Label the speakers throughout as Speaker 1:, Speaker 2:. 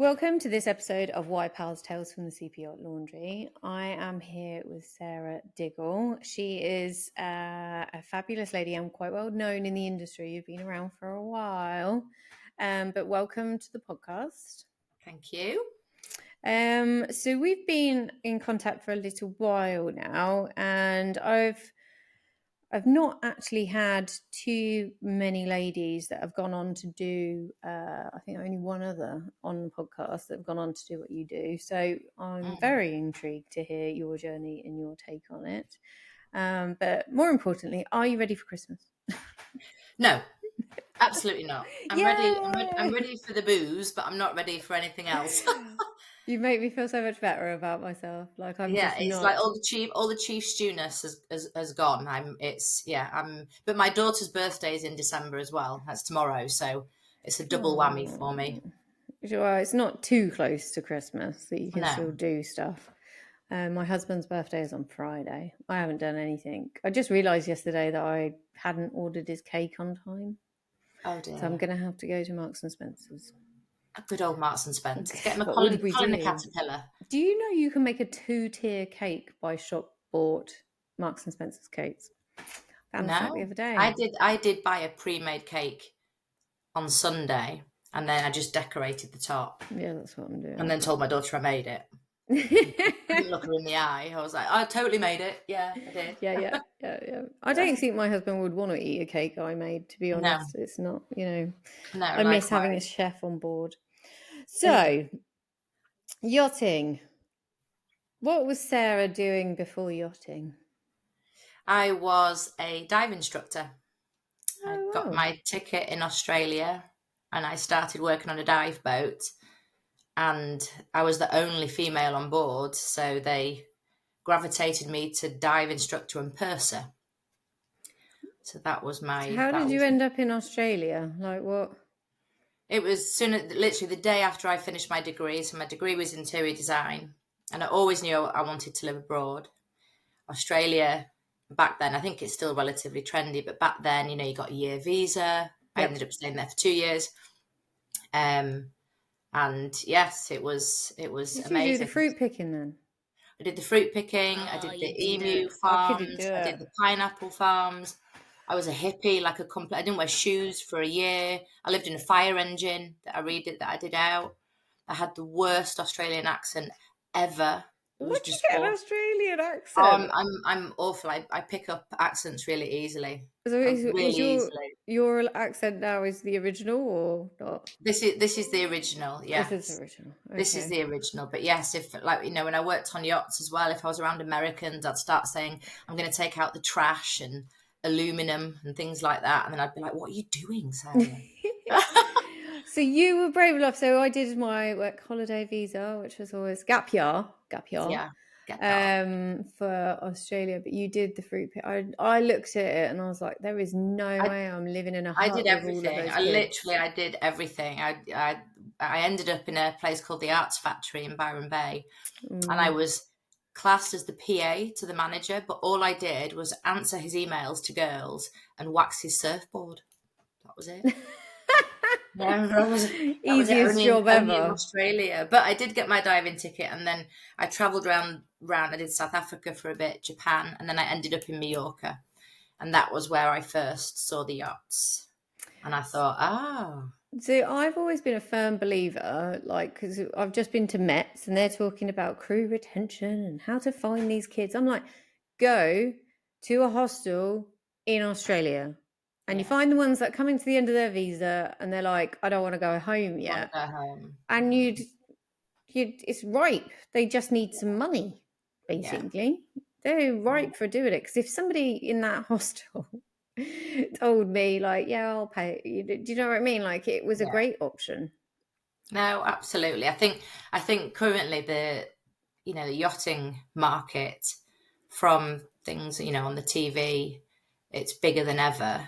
Speaker 1: Welcome to this episode of Why Pals Tales from the CP Yacht Laundry. I am here with Sarah Diggle. She is a fabulous lady and quite well known in the industry. You've been around for a while, but welcome to the podcast.
Speaker 2: Thank you.
Speaker 1: So we've been in contact for a little while now, and I've not actually had too many ladies that have gone on to do, I think only one other on the podcast that have gone on to do what you do. So I'm very intrigued to hear your journey and your take on it. But more importantly, are you ready for Christmas?
Speaker 2: No, absolutely not. I'm ready for the booze, but I'm not ready for anything else.
Speaker 1: You make me feel so much better about myself. Like I'm just
Speaker 2: it's
Speaker 1: not...
Speaker 2: like all the Chief Stewardess has gone. But my daughter's birthday is in December as well. That's tomorrow, so it's a double whammy for me.
Speaker 1: Well, it's not too close to Christmas that you can still do stuff. My husband's birthday is on Friday. I haven't done anything. I just realised yesterday that I hadn't ordered his cake on time.
Speaker 2: Oh dear.
Speaker 1: So I'm going to have to go to Marks and Spencer's.
Speaker 2: Good old Marks and Spencer's. Get him a Colin the Caterpillar.
Speaker 1: Do you know you can make a 2-tier cake by shop bought Marks and Spencer's cakes? Found that the other day.
Speaker 2: I did buy a pre-made cake on Sunday, and then I just decorated the top.
Speaker 1: Yeah, that's what I'm doing.
Speaker 2: And then told my daughter I made it. I didn't look her in the eye. I was like, I totally made it. Yeah, I did.
Speaker 1: Yeah. I don't think my husband would want to eat a cake I made, to be honest. No. It's not, I miss having a chef on board. So, yachting. What was Sarah doing before yachting?
Speaker 2: I was a dive instructor. I got my ticket in Australia and I started working on a dive boat. And I was the only female on board, so they gravitated me to dive instructor and purser. So that was my...
Speaker 1: How did you end up in Australia? Like what?
Speaker 2: It was literally the day after I finished my degree. So my degree was interior design. And I always knew I wanted to live abroad. Australia, back then, I think it's still relatively trendy, but back then, you got a year visa. Yep. I ended up staying there for 2 years. And yes, it was amazing. Did you
Speaker 1: do the fruit picking then?
Speaker 2: I did the fruit picking. I did the emu farms. I did the pineapple farms. I was a hippie, like I didn't wear shoes for a year. I lived in a fire engine that I did out. I had the worst Australian accent ever.
Speaker 1: What did you get an Australian accent?
Speaker 2: I'm awful. I pick up accents really easily.
Speaker 1: So your accent now is the original or not?
Speaker 2: This is the original. Yeah,
Speaker 1: this is the original. Okay.
Speaker 2: This is the original. But yes, if when I worked on yachts as well, if I was around Americans, I'd start saying I'm going to take out the trash and aluminum and things like that, and then I'd be like, "What are you doing, Sarah?"
Speaker 1: So you were brave enough. So I did my work holiday visa, which was always gap year.
Speaker 2: Yeah.
Speaker 1: For Australia, but you did the fruit pit. I looked at it and I was like, there is no way I'm living in a hut.
Speaker 2: I did everything. I did everything. I ended up in a place called the Arts Factory in Byron Bay, and I was classed as the PA to the manager, but all I did was answer his emails to girls and wax his surfboard. That was it.
Speaker 1: Easiest job ever
Speaker 2: in Australia. But I did get my diving ticket, and then I travelled around. I did South Africa for a bit, Japan, and then I ended up in Mallorca, and that was where I first saw the yachts. And I thought,
Speaker 1: So I've always been a firm believer, because I've just been to Mets, and they're talking about crew retention and how to find these kids. I'm like, go to a hostel in Australia. And you find the ones that come into the end of their visa and they're like, I don't want to go home yet. And it's ripe. They just need some money, basically. Yeah. They're ripe for doing it. Because if somebody in that hostel told me, I'll pay, do you know what I mean? It was a great option.
Speaker 2: No, absolutely. I think currently the yachting market, from things, on the TV, it's bigger than ever.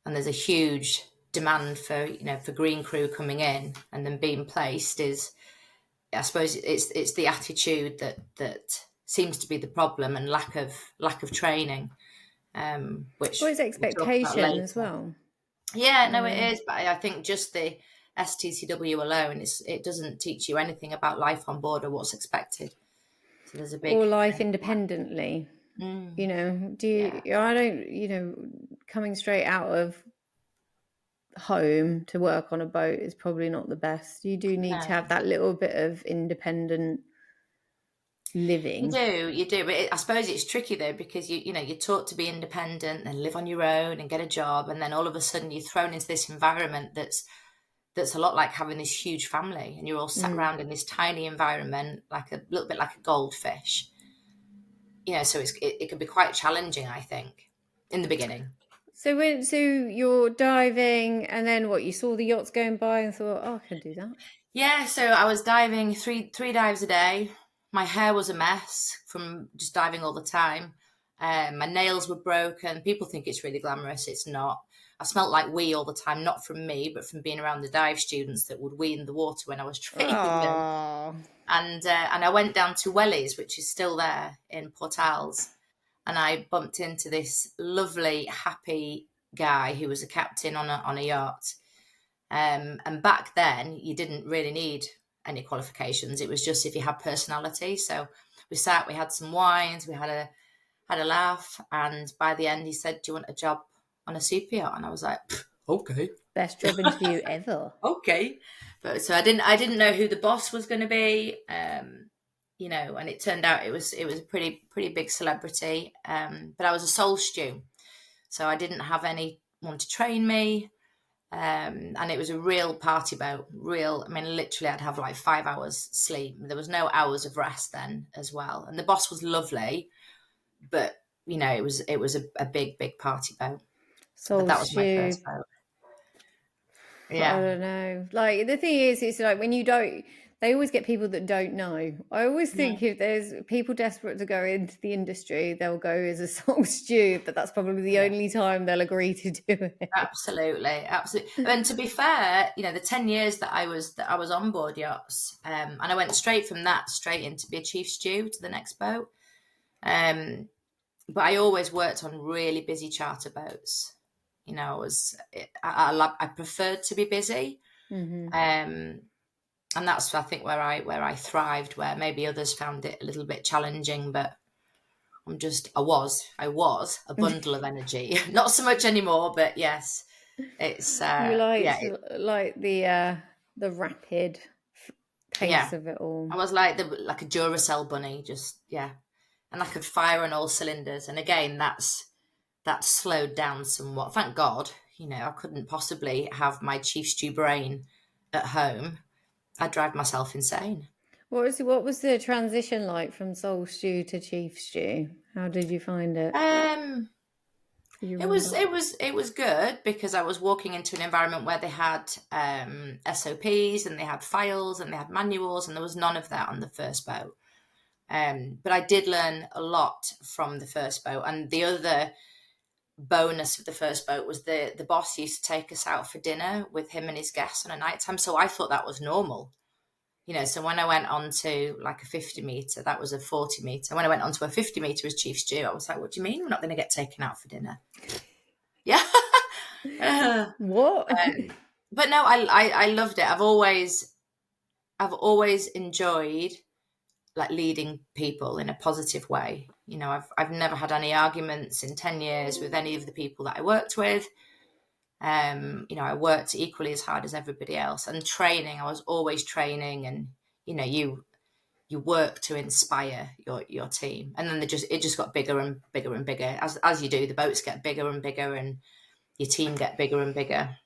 Speaker 2: And there's a huge demand for green crew coming in and then being placed. I suppose it's the attitude that seems to be the problem, and lack of training. Which
Speaker 1: it's expectation as well.
Speaker 2: Yeah, no, it is. But I think just the STCW alone, it doesn't teach you anything about life on board or what's expected. So there's a big
Speaker 1: Or life independently.
Speaker 2: Mm,
Speaker 1: You know,
Speaker 2: yeah.
Speaker 1: I don't, coming straight out of home to work on a boat is probably not the best. You do need to
Speaker 2: No.
Speaker 1: have that little bit of independent living.
Speaker 2: You do. But I suppose it's tricky though, because you're taught to be independent and live on your own and get a job, and then all of a sudden you're thrown into this environment that's a lot like having this huge family, and you're all sat around in this tiny environment, like a little bit like a goldfish. So it can be quite challenging, I think, in the beginning.
Speaker 1: So you're diving, and then what? You saw the yachts going by and thought, "Oh, I can do that."
Speaker 2: Yeah, so I was diving three dives a day. My hair was a mess from just diving all the time. My nails were broken. People think it's really glamorous. It's not. I smelt like wee all the time, not from me, but from being around the dive students that would wee in the water when I was training them.
Speaker 1: Oh,
Speaker 2: And I went down to Wellies, which is still there in Port Al's, and I bumped into this lovely, happy guy who was a captain on a yacht. And back then, you didn't really need any qualifications. It was just if you had personality. So we had some wines, we had a laugh, and by the end, he said, "Do you want a job on a super yacht?" And I was like, "Okay,
Speaker 1: best job interview ever."
Speaker 2: okay." But so I didn't know who the boss was going to be, and it turned out it was a pretty big celebrity. But I was a sole stew, so I didn't have anyone to train me. And it was a real party boat. Literally I'd have like 5 hours sleep. There was no hours of rest then as well. And the boss was lovely, but it was a big party boat. But
Speaker 1: Soul
Speaker 2: that was my
Speaker 1: stew.
Speaker 2: first boat.
Speaker 1: I
Speaker 2: Yeah.
Speaker 1: don't know. Like, the thing is, it's like when you don't, they always get people that don't know. I always think if there's people desperate to go into the industry, they'll go as a soul stew, but that's probably the
Speaker 2: Yeah.
Speaker 1: only time they'll agree to do it.
Speaker 2: Absolutely. And to be fair, the 10 years that I was on board yachts, and I went straight from that straight into be a chief stew to the next boat. But I always worked on really busy charter boats. I preferred to be busy, and that's I think where I thrived. Where maybe others found it a little bit challenging, but I was a bundle of energy. Not so much anymore, but yes, it's
Speaker 1: You liked
Speaker 2: yeah,
Speaker 1: like the rapid pace of it all.
Speaker 2: I was like a Duracell bunny, just and I could fire on all cylinders. And again, that's slowed down somewhat. Thank God, I couldn't possibly have my chief stew brain at home. I'd drive myself insane.
Speaker 1: What was the transition like from soul stew to chief stew? How did you find it? Do you remember?
Speaker 2: It was good because I was walking into an environment where they had SOPs and they had files and they had manuals, and there was none of that on the first boat. But I did learn a lot from the first boat, and the other bonus of the first boat was the boss used to take us out for dinner with him and his guests on a night time. So I thought that was normal. So when I went on to like a 50 metre, that was a 40 metre. When I went on to a 50 metre as chief stew, I was like, "What do you mean we're not going to get taken out for dinner?" Yeah.
Speaker 1: What?
Speaker 2: But no, I loved it. I've always enjoyed like leading people in a positive way. I've never had any arguments in 10 years with any of the people that I worked with. I worked equally as hard as everybody else, and training, I was always training, and you work to inspire your team, and then it just got bigger and bigger and bigger as you do. The boats get bigger and bigger, and your team get bigger and bigger.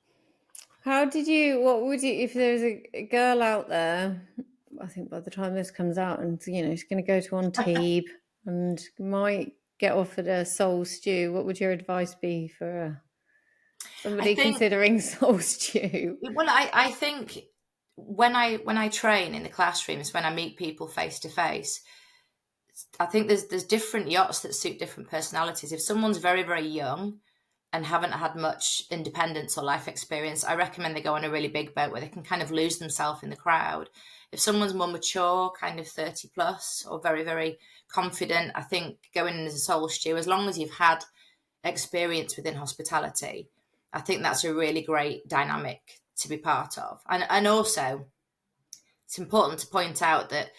Speaker 1: What would you, if there's a girl out there, I think by the time this comes out, and she's going to go to Antibes and might get offered a soul stew, what would your advice be for somebody considering soul stew?
Speaker 2: Well, I think when I train in the classrooms, when I meet people face to face, I think there's different yachts that suit different personalities. If someone's very, very young and haven't had much independence or life experience, I recommend they go on a really big boat where they can kind of lose themselves in the crowd. If someone's more mature, kind of 30 plus, or very, very confident, I think going in as a soul stew, as long as you've had experience within hospitality, I think that's a really great dynamic to be part of. And also, it's important to point out that,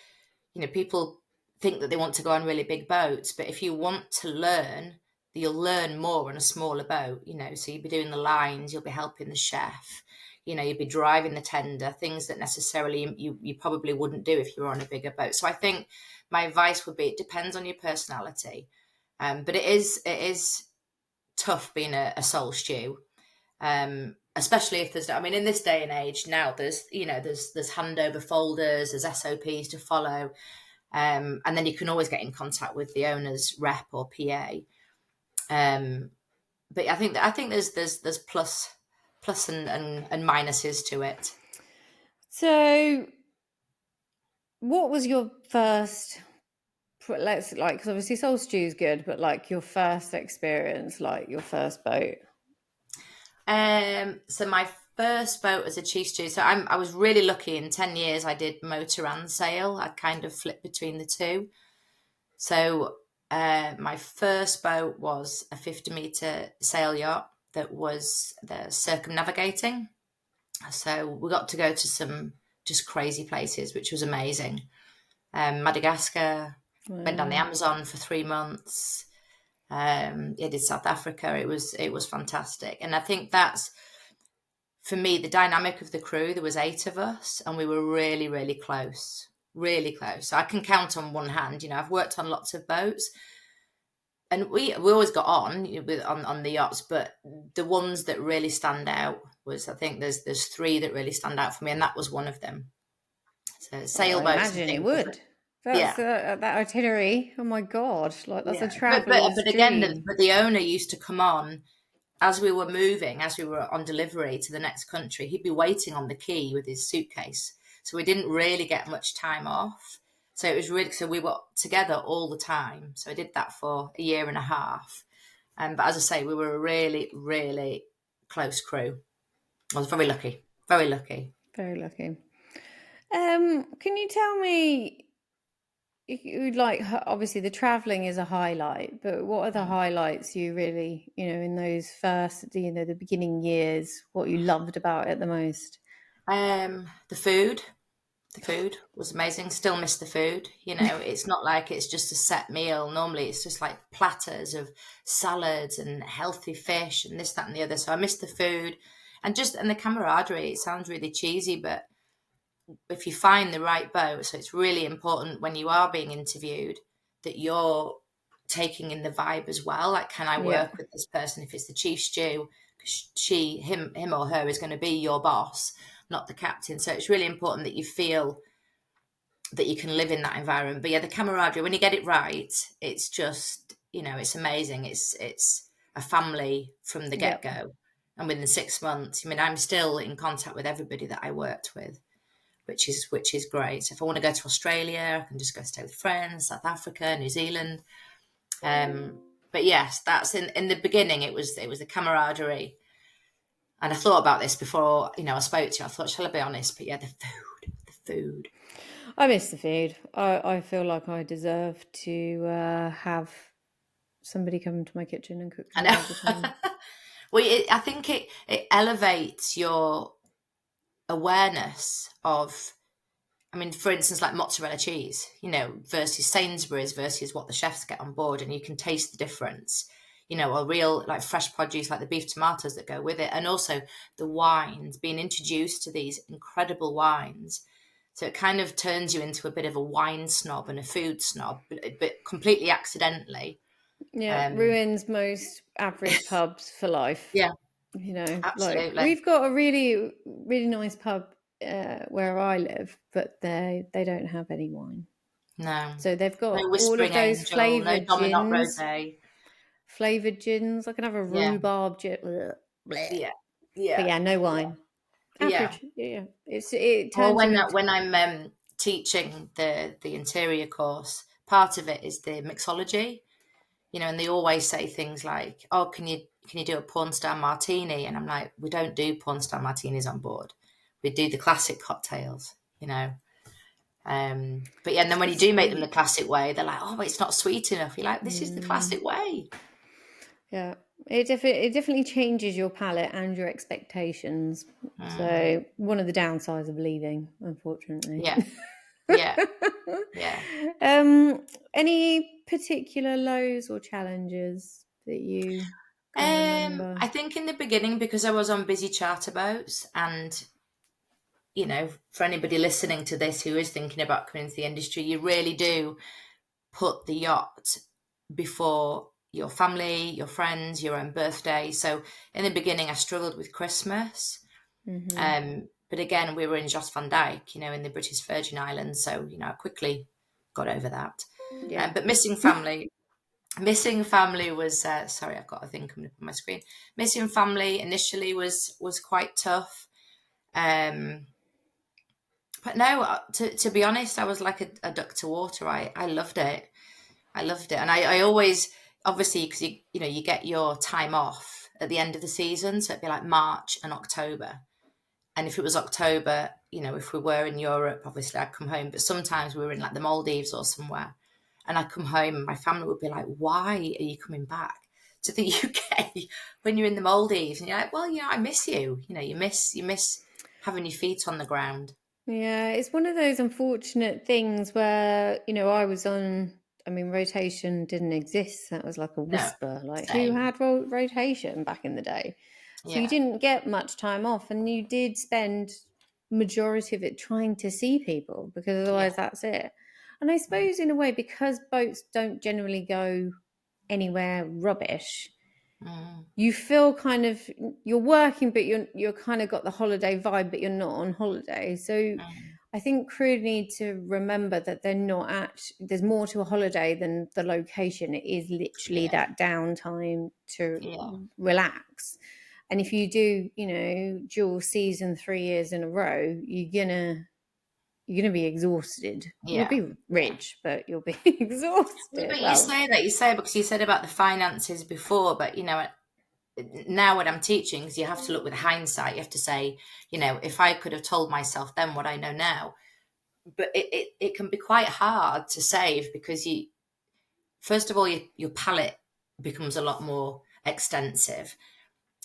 Speaker 2: people think that they want to go on really big boats, but if you want to learn, you'll learn more on a smaller boat, so you'll be doing the lines, you'll be helping the chef, you'll be driving the tender, things that necessarily you probably wouldn't do if you were on a bigger boat. So I think my advice would be, it depends on your personality. But it is tough being a sole stew. Especially if there's, in this day and age now, there's handover folders, there's SOPs to follow, and then you can always get in contact with the owner's rep or PA. But I think there's plus and minuses to it.
Speaker 1: So, what was your first? Because obviously sole stew is good, but like your first experience, like your first boat.
Speaker 2: So my first boat as a Chief Stewardess. So I was really lucky. In 10 years, I did motor and sail. I kind of flipped between the two. So my first boat was a 50-meter sail yacht that was the circumnavigating. So we got to go to some just crazy places, which was amazing. Madagascar, went down the Amazon for 3 months. I did South Africa. It was fantastic. And I think that's, for me, the dynamic of the crew. There was 8 of us, and we were really, really close. Really close. So I can count on one hand. I've worked on lots of boats, and we always got on the yachts, but the ones that really stand out was, I think there's 3 that really stand out for me, and that was one of them. So sailboats.
Speaker 1: I imagine it would. That's that itinerary. Oh my God! Like that's a traveler's
Speaker 2: but again, the owner used to come on as we were moving, as we were on delivery to the next country. He'd be waiting on the quay with his suitcase, so we didn't really get much time off. So it was really, so we were together all the time. So I did that for a year and a half. But as I say, we were a really, really close crew. I was very lucky. Very lucky.
Speaker 1: Very lucky. Can you tell me? Like, obviously the traveling is a highlight, but what are the highlights you really, in those first, the beginning years, what you loved about it the most?
Speaker 2: The food was amazing. Still miss the food. It's not like it's just a set meal. Normally it's just like platters of salads and healthy fish and this, that, and the other. So I miss the food and the camaraderie. It sounds really cheesy, but if you find the right boat, so it's really important when you are being interviewed that you're taking in the vibe as well. Like, can I work with this person? If it's the chief stew, him or her is going to be your boss, not the captain. So it's really important that you feel that you can live in that environment. But the camaraderie, when you get it right, it's just, it's amazing. It's a family from the get-go. And within 6 months, I'm still in contact with everybody that I worked with, which is great. So if I want to go to Australia, I can just go stay with friends, South Africa, New Zealand. But yes, that's in the beginning, it was the camaraderie. And I thought about this before, I spoke to you. I thought, shall I be honest? But the food.
Speaker 1: I miss the food. I feel like I deserve to have somebody come to my kitchen and cook for me all the time.
Speaker 2: Well, I think it elevates your awareness of, for instance, like mozzarella cheese, versus Sainsbury's versus what the chefs get on board, and you can taste the difference, or real like fresh produce like the beef tomatoes that go with it, and also the wines, being introduced to these incredible wines. So it kind of turns you into a bit of a wine snob and a food snob, but completely accidentally.
Speaker 1: Ruins most average pubs for life.
Speaker 2: Yeah.
Speaker 1: Absolutely. Like we've got a really, really nice pub where I live, but they don't have any wine.
Speaker 2: No.
Speaker 1: So they've got
Speaker 2: no
Speaker 1: all of those flavoured gins. Flavoured gins. I can have a rhubarb gin.
Speaker 2: Yeah.
Speaker 1: But no wine. Average. Yeah. It turns
Speaker 2: when I'm teaching the interior course, part of it is the mixology. And they always say things like, "Oh, can you do a porn star martini?" And I'm like, "We don't do porn star martinis on board. We do the classic cocktails." But and then when you do make them the classic way, they're like, "Oh, but it's not sweet enough." You're like, "This is the classic way."
Speaker 1: Yeah, It definitely changes your palate and your expectations. So one of the downsides of leaving, unfortunately.
Speaker 2: Yeah, yeah, yeah.
Speaker 1: Any particular lows or challenges that you can remember?
Speaker 2: I think in the beginning, because I was on busy charter boats, and for anybody listening to this who is thinking about coming into the industry, you really do put the yacht before your family, your friends, your own birthday. So in the beginning, I struggled with Christmas. But again, we were in Jos van Dijk, in the British Virgin Islands. So, I quickly got over that.
Speaker 1: Yeah.
Speaker 2: But missing family was, sorry, I've got a thing coming up on my screen. Missing family initially was quite tough. But no, to be honest, I was like a duck to water. I loved it. I loved it. And I always, obviously, because you get your time off at the end of the season. So it'd be like March and October. And if it was October, if we were in Europe, obviously I'd come home. But sometimes we were in like the Maldives or somewhere. And I'd come home and my family would be like, why are you coming back to the UK when you're in the Maldives? And you're like, well, I miss you. You miss having your feet on the ground.
Speaker 1: Yeah, it's one of those unfortunate things where, rotation didn't exist. That was like a
Speaker 2: No,
Speaker 1: whisper, like who
Speaker 2: same.
Speaker 1: had rotation back in the day? So you
Speaker 2: Yeah.
Speaker 1: didn't get much time off, and you did spend majority of it trying to see people, because
Speaker 2: Yeah.
Speaker 1: otherwise that's it. And I suppose in a way, because boats don't generally go anywhere rubbish, you feel kind of, you're working, but you're kind of got the holiday vibe, but you're not on holiday. So I think crew need to remember that they're not there's more to a holiday than the location. It is literally that downtime to relax. And if you do, dual season 3 years in a row, you're gonna be exhausted. You'll
Speaker 2: Yeah.
Speaker 1: be rich, but you'll be exhausted.
Speaker 2: But you
Speaker 1: Well,
Speaker 2: say because you said about the finances before, but now when I'm teaching, because you have to look with hindsight, you have to say, if I could have told myself then what I know now. But it can be quite hard to save, because first of all, your palette becomes a lot more extensive.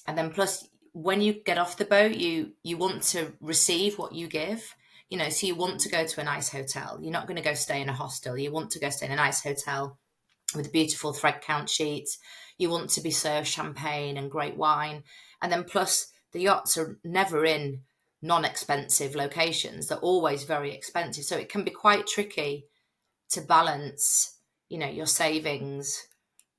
Speaker 2: And then plus, when you get off the boat, you want to receive what you give. So you want to go to a nice hotel. You're not going to go stay in a hostel. You want to go stay in a nice hotel with beautiful thread count sheets. You want to be served champagne and great wine. And then plus, the yachts are never in non-expensive locations. They're always very expensive. So it can be quite tricky to balance, your savings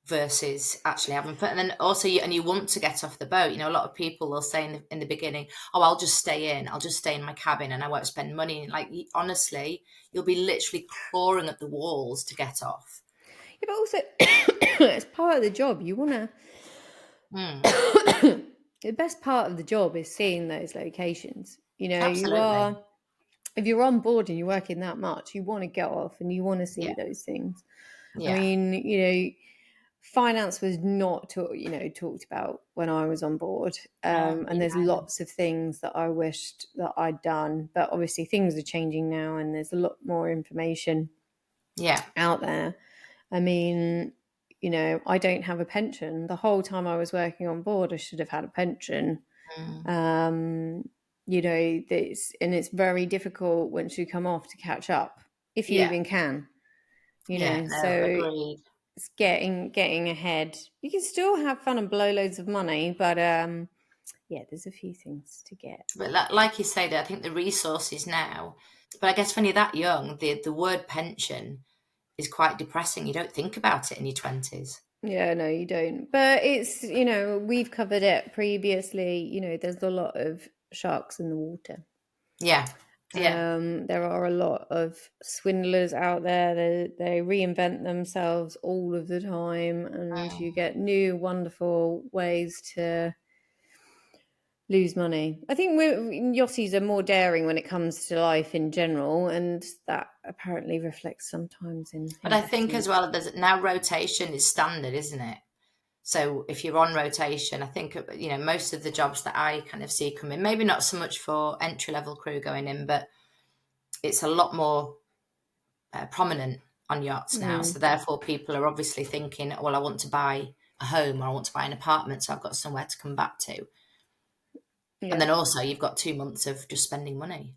Speaker 2: versus actually having fun. And then also, you want to get off the boat. A lot of people will say in the beginning, oh, I'll just stay in my cabin and I won't spend money. Like, honestly, you'll be literally clawing at the walls to get off.
Speaker 1: yeah, but also it's part of the job. You want to. The best part of the job is seeing those locations.
Speaker 2: Absolutely.
Speaker 1: If you're on board and you're working that much, you want to get off and you want to see
Speaker 2: Yeah.
Speaker 1: those things.
Speaker 2: Yeah.
Speaker 1: I mean, finance was not talked about when I was on board. And there's lots of things that I wished that I'd done, but obviously things are changing now and there's a lot more information out there. I mean, I don't have a pension. The whole time I was working on board, I should have had a pension. It's very difficult once you come off to catch up, if you even can.
Speaker 2: Agreed.
Speaker 1: It's getting ahead. You can still have fun and blow loads of money, but there's a few things to get.
Speaker 2: But like you said, I think the resources now. But I guess when you're that young, the word pension is quite depressing. You don't think about it in your 20s.
Speaker 1: Yeah, no, you don't. But it's, we've covered it previously. There's a lot of sharks in the water.
Speaker 2: Yeah.
Speaker 1: There are a lot of swindlers out there. They reinvent themselves all of the time, and you get new, wonderful ways to lose money. I think yachts are more daring when it comes to life in general, and that apparently reflects sometimes in.
Speaker 2: But I think as well, there's now rotation is standard, isn't it? So if you're on rotation, I think, most of the jobs that I kind of see come in, maybe not so much for entry-level crew going in, but it's a lot more prominent on yachts now. So therefore people are obviously thinking, well, I want to buy a home, or I want to buy an apartment, so I've got somewhere to come back to.
Speaker 1: Yeah.
Speaker 2: And then also you've got 2 months of just spending money.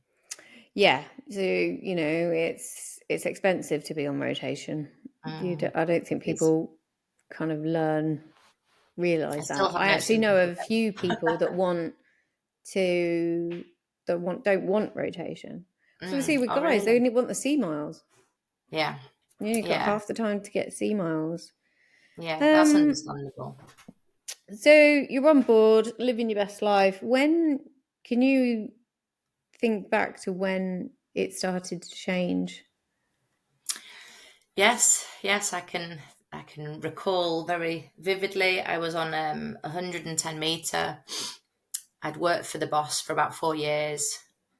Speaker 1: Yeah. So, you know, it's expensive to be on rotation. I don't think people kind of
Speaker 2: I
Speaker 1: realize
Speaker 2: still
Speaker 1: that.
Speaker 2: have
Speaker 1: I
Speaker 2: no
Speaker 1: actually know
Speaker 2: sympathy
Speaker 1: of a few people that don't want rotation. So obviously with
Speaker 2: Oh,
Speaker 1: guys, they
Speaker 2: really?
Speaker 1: only want the sea miles.
Speaker 2: Yeah.
Speaker 1: You only got
Speaker 2: Yeah.
Speaker 1: half the time to get sea miles.
Speaker 2: Yeah, that's
Speaker 1: Um,
Speaker 2: understandable.
Speaker 1: so you're on board, living your best life. When can you think back to when it started to change?
Speaker 2: Yes, I can recall very vividly. I was on 110 meter. I'd worked for the boss for about 4 years.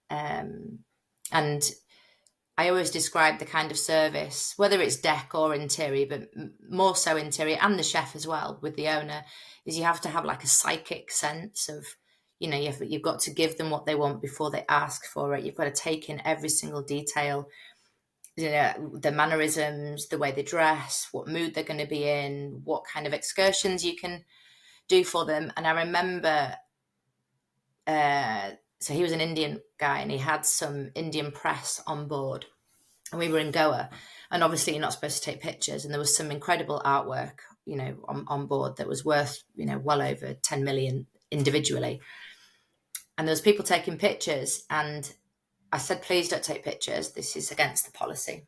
Speaker 2: And I always describe the kind of service, whether it's deck or interior, but more so interior, and the chef as well with the owner, is you have to have like a psychic sense of, you know, you've got to give them what they want before they ask for it. You've got to take in every single detail, you know, the mannerisms, the way they dress, what mood they're going to be in, what kind of excursions you can do for them. And I remember, so he was an Indian guy and he had some Indian press on board, and we were in Goa, and obviously you're not supposed to take pictures, and there was some incredible artwork, you know, on board that was worth, you know, well over 10 million individually. And there was people taking pictures, and I said, please don't take pictures, this is against the policy.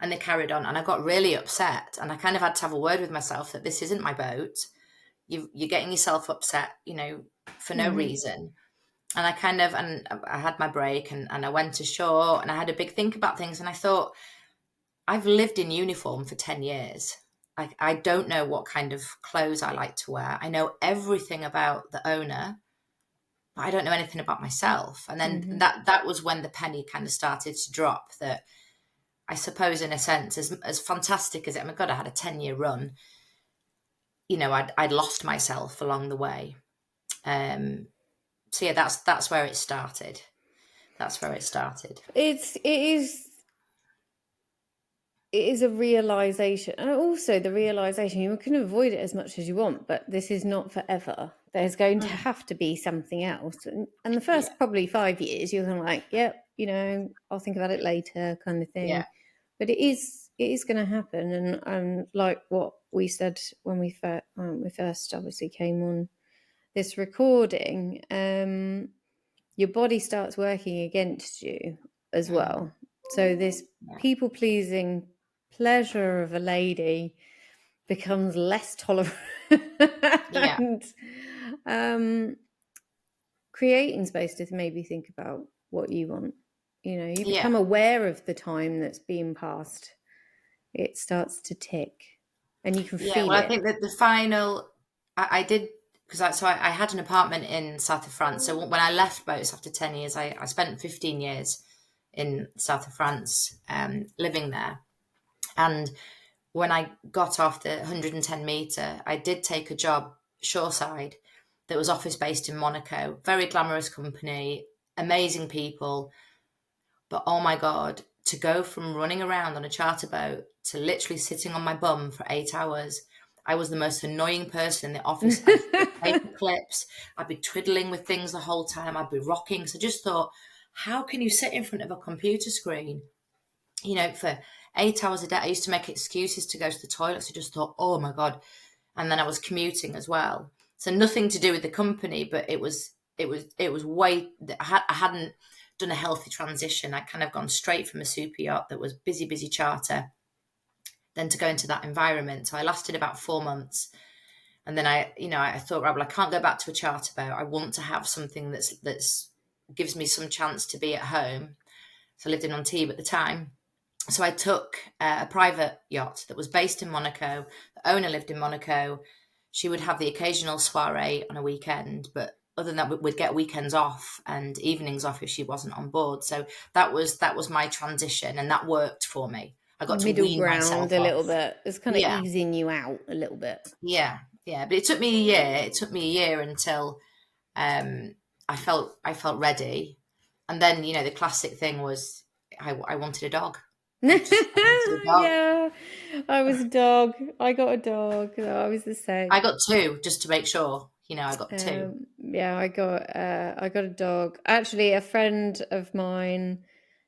Speaker 2: And they carried on, and I got really upset, and I kind of had to have a word with myself that this isn't my boat. You're getting yourself upset, you know, for no reason. And I had my break, and I went ashore, and I had a big think about things, and I thought, I've lived in uniform for 10 years. I don't know what kind of clothes I like to wear. I know everything about the owner, but I don't know anything about myself. And then that was when the penny kind of started to drop, that I suppose, in a sense, as fantastic as it, I mean, God, I had a 10-year run. You know, I'd lost myself along the way. So yeah, that's where it started. That's where it started.
Speaker 1: It is a realization, and also the realization you can avoid it as much as you want, but this is not forever. There's going to have to be something else, and the first probably 5 years you're kind of like, yep, you know, I'll think about it later, kind of thing.
Speaker 2: Yeah.
Speaker 1: But it is going to happen, and like what we said when we first obviously came on this recording, your body starts working against you as well. So this people pleasing pleasure of a lady becomes less tolerant.
Speaker 2: Yeah.
Speaker 1: And creating space to maybe think about what you want. You know, you become aware of the time that's being passed. It starts to tick, and you can feel
Speaker 2: Well, I
Speaker 1: it.
Speaker 2: think that the final, I did, because I had an apartment in south of France. So when I left boats after 10 years, I spent 15 years in south of France, living there. And when I got off the 110 meter, I did take a job shoreside that was office based in Monaco. Very glamorous company, amazing people. But oh my God, to go from running around on a charter boat to literally sitting on my bum for 8 hours, I was the most annoying person in the office. I'd flip paper clips, I'd be twiddling with things the whole time, I'd be rocking. So I just thought, how can you sit in front of a computer screen, you know, for 8 hours a day? I used to make excuses to go to the toilet. So I just thought, oh my God. And then I was commuting as well. So nothing to do with the company, but it was way, I hadn't done a healthy transition. I'd kind of gone straight from a super yacht that was busy charter, then to go into that environment. So I lasted about 4 months. And then I thought, right, well, I can't go back to a charter boat. I want to have something that's gives me some chance to be at home. So I lived in Antibes at the time. So I took a private yacht that was based in Monaco. The owner lived in Monaco. She would have the occasional soiree on a weekend, but other than that, we'd get weekends off and evenings off if she wasn't on board. So that was my transition, and that worked for me. I got to
Speaker 1: Middle
Speaker 2: wean
Speaker 1: ground
Speaker 2: myself
Speaker 1: a
Speaker 2: off.
Speaker 1: little bit. It's kind of easing you out a little bit.
Speaker 2: Yeah. But it took me a year. It took me a year until I felt ready. And then, you know, the classic thing was I wanted a dog. I wanted a dog.
Speaker 1: Yeah, I was a dog. I got a dog. I was the same.
Speaker 2: I got two just to make sure. I got two.
Speaker 1: Yeah, I got a dog. Actually, a friend of mine,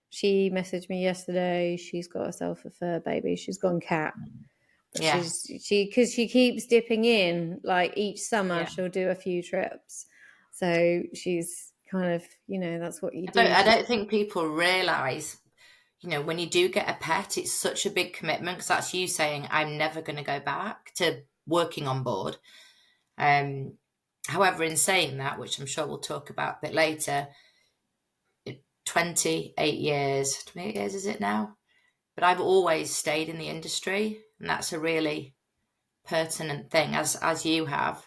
Speaker 1: she messaged me yesterday. She's got herself a fur baby. She's gone cat. But
Speaker 2: Yeah,
Speaker 1: because she keeps dipping in, like each summer
Speaker 2: yeah.
Speaker 1: she'll do a few trips. So she's kind of, that's what you
Speaker 2: I
Speaker 1: do.
Speaker 2: don't, I don't think people realise, when you do get a pet, it's such a big commitment because that's you saying, I'm never going to go back to working on board. However, in saying that, which I'm sure we'll talk about a bit later, 28 years is it now? But I've always stayed in the industry, and that's a really pertinent thing, as you have.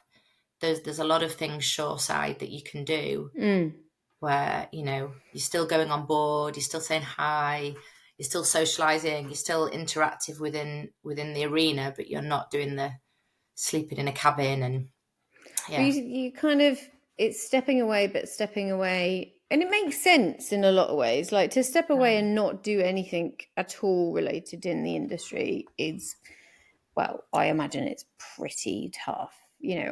Speaker 2: There's a lot of things shoreside that you can do where, you're still going on board, you're still saying hi, you're still socializing, you're still interactive within the arena, but you're not doing the sleeping in a cabin and
Speaker 1: You kind of, it's stepping away, but stepping away. And it makes sense in a lot of ways. Like to step away and not do anything at all related in the industry is, well, I imagine it's pretty tough.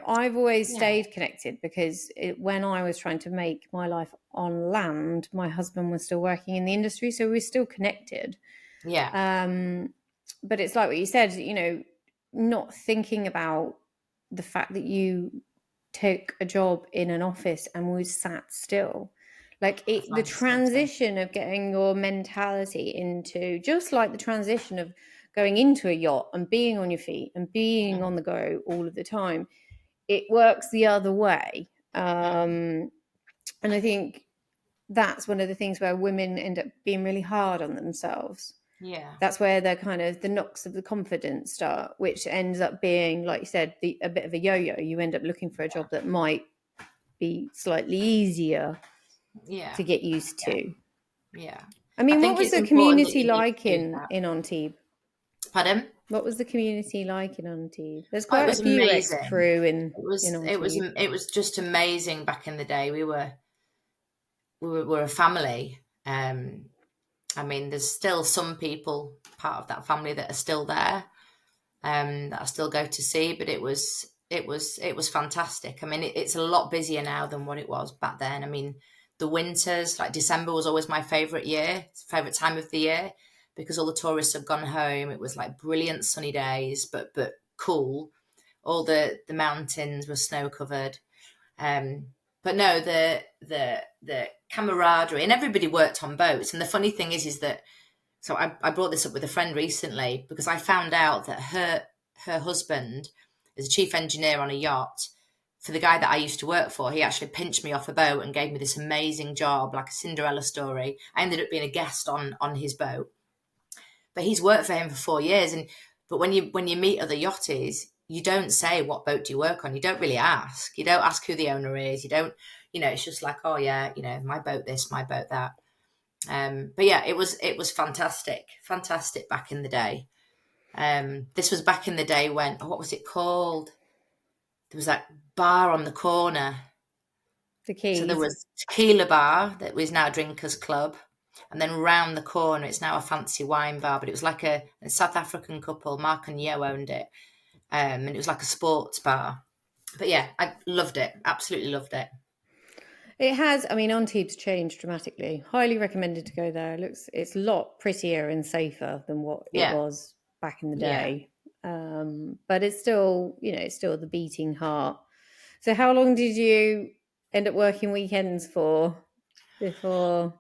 Speaker 1: I've always stayed connected because when I was trying to make my life on land, my husband was still working in the industry. So we were still connected.
Speaker 2: Yeah.
Speaker 1: But it's like what you said, not thinking about the fact that you took a job in an office and was sat still. Like the transition of getting your mentality into, just like the transition of going into a yacht and being on your feet and being on the go all of the time, it works the other way. And I think that's one of the things where women end up being really hard on themselves.
Speaker 2: Yeah.
Speaker 1: That's where the kind of the knocks of the confidence start, which ends up being, like you said, a bit of a yo-yo. You end up looking for a job that might be slightly easier to get used to.
Speaker 2: Yeah.
Speaker 1: I mean, what was the community like in
Speaker 2: Antibes? Pardon?
Speaker 1: What was the community like in Antibes? There's
Speaker 2: It
Speaker 1: quite
Speaker 2: was
Speaker 1: a few
Speaker 2: amazing.
Speaker 1: ex-crew in
Speaker 2: Antibes. It was just amazing back in the day. We were a family. I mean, there's still some people part of that family that are still there, that I still go to see. But it was fantastic. I mean, it's a lot busier now than what it was back then. I mean, the winters, like December, was always my favorite time of the year because all the tourists had gone home. It was like brilliant sunny days, but cool. All the mountains were snow covered. But no, the camaraderie, and everybody worked on boats. And the funny thing is that, so I brought this up with a friend recently because I found out that her husband is a chief engineer on a yacht for the guy that I used to work for. He actually pinched me off a boat and gave me this amazing job, like a Cinderella story. I ended up being a guest on his boat, but he's worked for him for 4 years. But when you meet other yachties, you don't say, what boat do you work on? You don't really ask. You don't ask who the owner is. You don't, it's just like, oh yeah, my boat this, my boat that. But yeah, it was fantastic back in the day. This was back in the day when, what was it called? There was that bar on the corner.
Speaker 1: The Keys.
Speaker 2: So there was Tequila Bar that was now Drinkers Club. And then round the corner, it's now a fancy wine bar. But it was like a South African couple, Mark and Yo owned it. And it was like a sports bar. But yeah, I loved it. Absolutely loved it.
Speaker 1: It has. I mean, Antibes changed dramatically. Highly recommended to go there. It's a lot prettier and safer than what it was back in the day. But it's still, it's still the beating heart. So how long did you end up working weekends for before?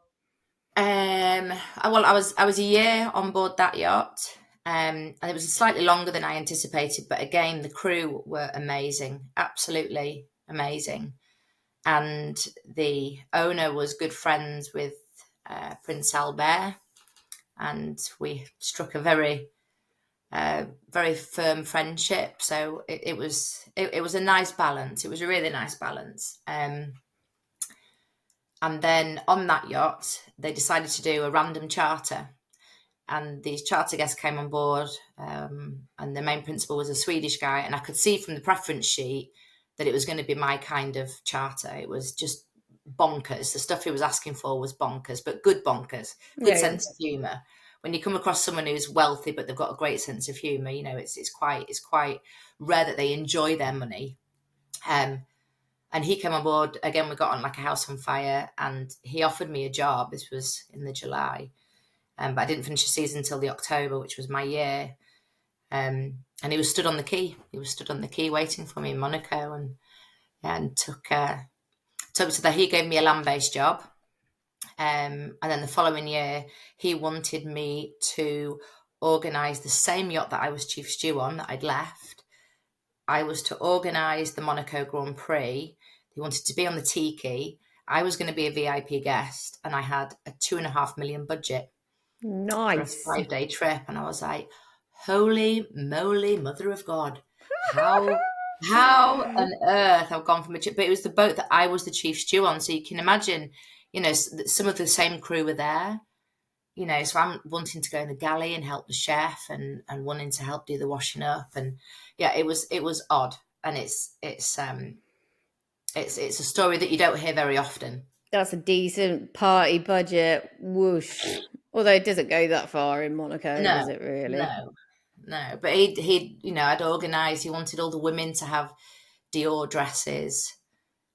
Speaker 2: Well, I was a year on board that yacht. And it was slightly longer than I anticipated, but again, the crew were amazing, absolutely amazing. And the owner was good friends with Prince Albert, and we struck a very, very firm friendship. So it was a nice balance. It was a really nice balance. And then on that yacht, they decided to do a random charter. And these charter guests came on board, and the main principal was a Swedish guy. And I could see from the preference sheet that it was going to be my kind of charter. It was just bonkers. The stuff he was asking for was bonkers, but good bonkers, good sense of humour, when you come across someone who's wealthy but they've got a great sense of humour, you know, it's quite rare that they enjoy their money. And he came on board again. We got on like a house on fire, and he offered me a job. This was in the July, but I didn't finish the season until the October, which was my year. And he was stood on the quay. He was stood on the quay waiting for me in Monaco, and took to that. He gave me a land-based job. And then the following year, he wanted me to organise the same yacht that I was chief stew on, that I'd left. I was to organise the Monaco Grand Prix. He wanted to be on the tiki. I was going to be a VIP guest, and I had a 2.5 million budget
Speaker 1: Nice.
Speaker 2: for a 5-day trip. And I was like, holy moly, mother of God. How on earth I've gone from a trip? But it was the boat that I was the chief stew on. So you can imagine, you know, some of the same crew were there. You know, so I'm wanting to go in the galley and help the chef, and wanting to help do the washing up. And yeah, it was odd. And it's a story that you don't hear very often.
Speaker 1: That's a decent party budget. Whoosh. Although it doesn't go that far in Monaco, does it really?
Speaker 2: No. But he you know, I'd organised, he wanted all the women to have Dior dresses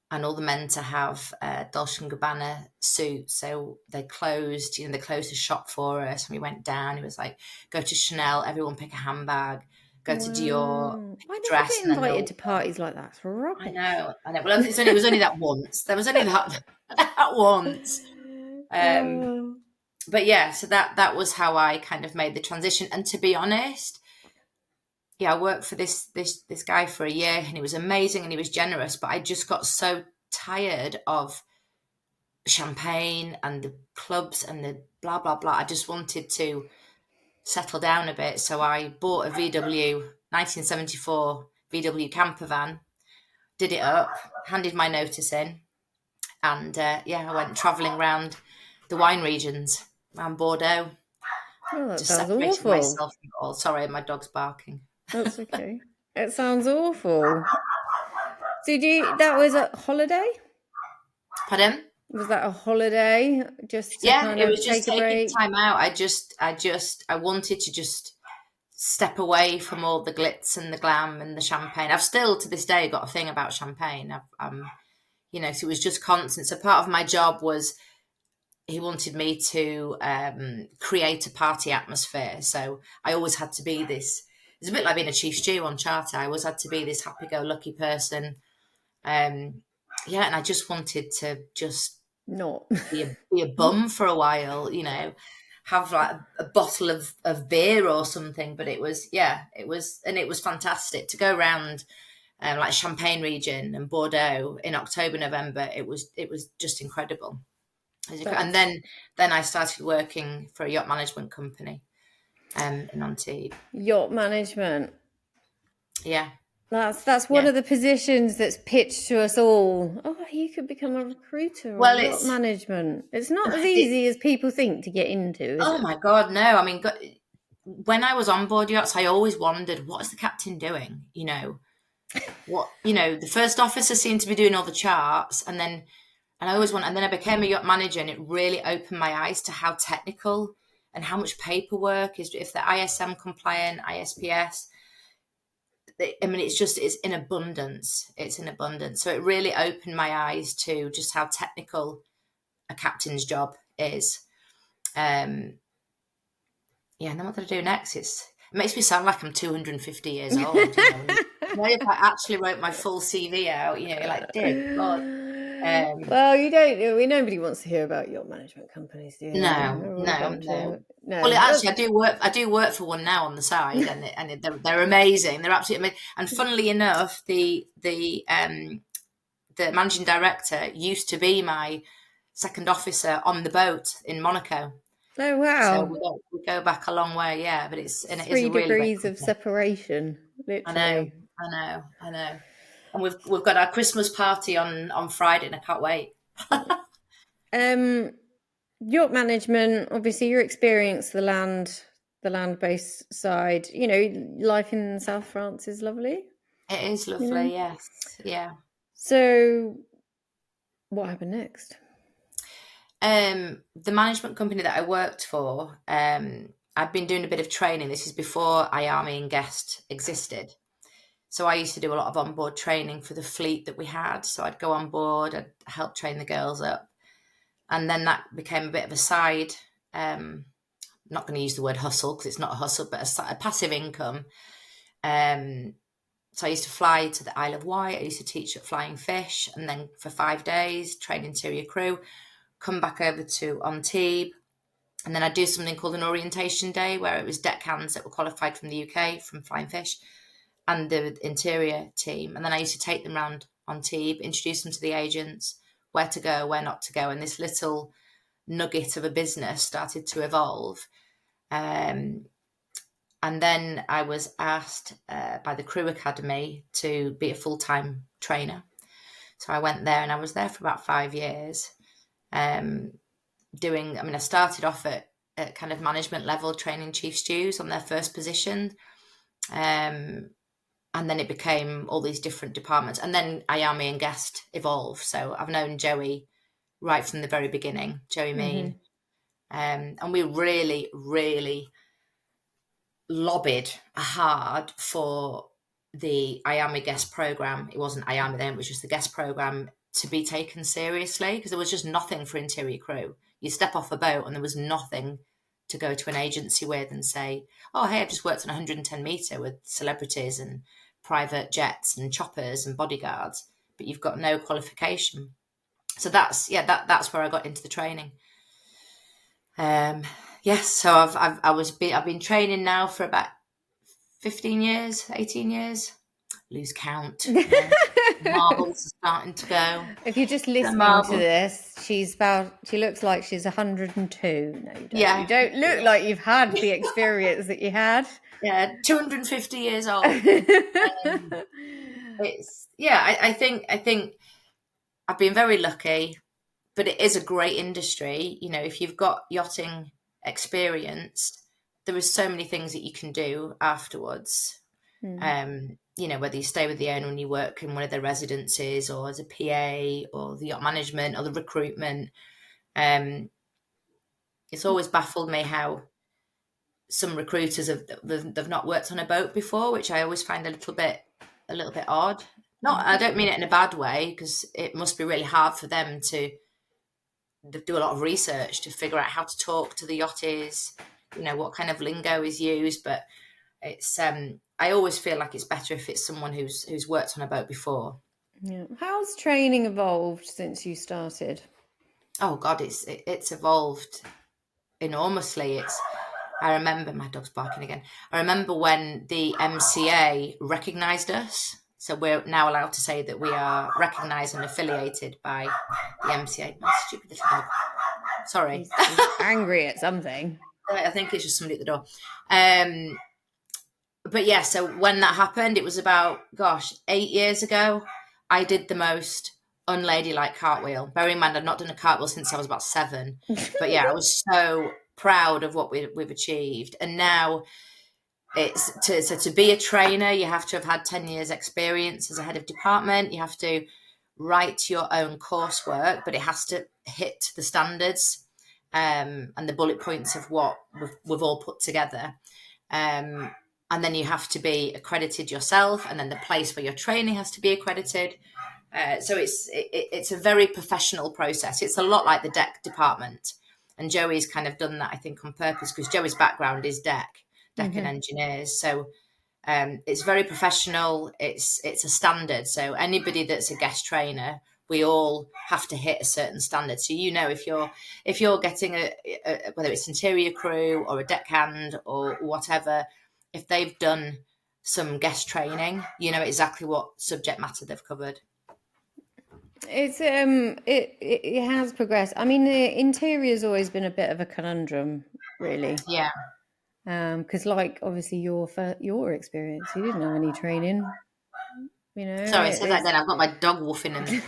Speaker 2: and all the men to have Dolce & Gabbana suits. So they closed the shop for us, and we went down. He was like, go to Chanel, everyone pick a handbag. Go to Dior,
Speaker 1: I never
Speaker 2: dress,
Speaker 1: get invited to parties like that. It's rubbish.
Speaker 2: I know. Well, it was only that once. There was only that once. But yeah, so that was how I kind of made the transition. And to be honest, yeah, I worked for this guy for a year, and he was amazing and he was generous. But I just got so tired of champagne and the clubs and the blah blah blah. I just wanted to settle down a bit. So I bought a 1974 VW camper van, did it up, handed my notice in, and I went travelling around the wine regions, around Bordeaux.
Speaker 1: Oh, that
Speaker 2: just
Speaker 1: sounds
Speaker 2: separated
Speaker 1: awful.
Speaker 2: myself from it all. Sorry, my dog's barking.
Speaker 1: That's okay. It sounds awful. So that was a holiday?
Speaker 2: Pardon?
Speaker 1: Was that a holiday? Just to kind
Speaker 2: it
Speaker 1: of
Speaker 2: was just
Speaker 1: take a break?
Speaker 2: time out. I wanted to just step away from all the glitz and the glam and the champagne. I've still to this day got a thing about champagne. So it was just constant. So part of my job was, he wanted me to create a party atmosphere. So I always had to be this. It's a bit like being a chief stew on charter. I always had to be this happy-go-lucky person. And I just wanted to just
Speaker 1: not
Speaker 2: be a bum for a while, you know, have like a bottle of beer or something. But it was fantastic to go around like Champagne region and Bordeaux in October, November. It was just incredible. And then I started working for a yacht management company in Antibes.
Speaker 1: Yacht management.
Speaker 2: Yeah.
Speaker 1: That's one of the positions that's pitched to us all. Oh, you could become a recruiter. Well, yacht management. It's not as easy as people think to get into.
Speaker 2: Oh my God, no! I mean, when I was on board yachts, I always wondered, what is the captain doing? You know, the first officer seemed to be doing all the charts, and then I became a yacht manager, and it really opened my eyes to how technical and how much paperwork is. If they're ISM compliant, ISPS. I mean, it's in abundance. It's in abundance. So it really opened my eyes to just how technical a captain's job is. And then what did I do next? It makes me sound like I'm 250 years old. If I actually wrote my full CV out, you're like, dear God.
Speaker 1: Well, you don't. Nobody wants to hear about yacht management companies, do you?
Speaker 2: No. Well, actually, I do work for one now on the side, and they're amazing. They're absolutely amazing. And funnily enough, the managing director used to be my second officer on the boat in Monaco.
Speaker 1: Oh wow!
Speaker 2: So we go back a long way, yeah. But it is
Speaker 1: 3 degrees of separation. Literally.
Speaker 2: I know. And we've got our Christmas party on Friday, and I can't wait.
Speaker 1: Yacht management, obviously your experience, the land-based side, life in South France is lovely.
Speaker 2: It is lovely, yes. Yeah.
Speaker 1: So what happened next?
Speaker 2: The management company that I worked for, I'd been doing a bit of training. This is before iArmy and Guest existed. So I used to do a lot of onboard training for the fleet that we had. So I'd go on board, I'd help train the girls up. And then that became a bit of a side, I'm not going to use the word hustle because it's not a hustle, but a passive income. So I used to fly to the Isle of Wight. I used to teach at Flying Fish, and then for 5 days, train interior crew, come back over to Antibes. And then I'd do something called an orientation day where it was deckhands that were qualified from the UK, from Flying Fish, and the interior team. And then I used to take them around Antibes, introduce them to the agents, where to go, where not to go. And this little nugget of a business started to evolve. And then I was asked by the Crew Academy to be a full-time trainer. So I went there, and I was there for about 5 years. I started off at kind of management level, training chief stews on their first position. And then it became all these different departments. And then iArmy and Guest evolved. So I've known Joey right from the very beginning, Joey Mean. And we really, really lobbied hard for the iArmy Guest program. It wasn't iArmy then, it was just the Guest program to be taken seriously, because there was just nothing for interior crew. You step off a boat and there was nothing to go to an agency with and say, oh, hey, I've just worked on 110 metre with celebrities and private jets and choppers and bodyguards, but you've got no qualification. So that's where I got into the training. So I've been training now for about 15 years, 18 years. Lose count. Marbles are starting to go.
Speaker 1: If you're just listening to this, she looks like she's 102. No, you don't.
Speaker 2: Yeah.
Speaker 1: You don't look like you've had the experience that you had.
Speaker 2: Yeah, 250 years old. I think I've been very lucky, but it is a great industry. You know, if you've got yachting experience, there is so many things that you can do afterwards. Whether you stay with the owner and you work in one of their residences, or as a PA, or the yacht management, or the recruitment. It's always baffled me how some recruiters they've not worked on a boat before, which I always find a little bit odd. I don't mean it in a bad way, because it must be really hard for them to do a lot of research to figure out how to talk to the yachties, what kind of lingo is used. But it's I always feel like it's better if it's someone who's worked on a boat before.
Speaker 1: Yeah. How's training evolved since you started?
Speaker 2: Oh God, it's evolved enormously. I remember, my dog's barking again. I remember when the MCA recognised us. So we're now allowed to say that we are recognised and affiliated by the MCA. My stupid little dog. Sorry.
Speaker 1: He's angry at something.
Speaker 2: I think it's just somebody at the door. But yeah, so when that happened, it was about, 8 years ago. I did the most unladylike cartwheel. Bearing in mind, I'd not done a cartwheel since I was about 7. But yeah, I was so proud of what we've achieved. And now it's to be a trainer, you have to have had 10 years experience as a head of department. You have to write your own coursework, but it has to hit the standards and the bullet points of what we've all put together. And then you have to be accredited yourself, and then the place where you're training has to be accredited. So it's a very professional process. It's a lot like the deck department. And Joey's kind of done that, I think, on purpose, because Joey's background is deck and engineers. So it's very professional. It's a standard. So anybody that's a guest trainer, we all have to hit a certain standard. So if you're getting whether it's interior crew or a deckhand or whatever, if they've done some guest training, you know exactly what subject matter they've covered.
Speaker 1: It's it has progressed. I mean, the interior's always been a bit of a conundrum, really.
Speaker 2: Yeah.
Speaker 1: Because obviously your experience, you didn't have any training.
Speaker 2: Sorry, say that again. I've got my dog woofing in.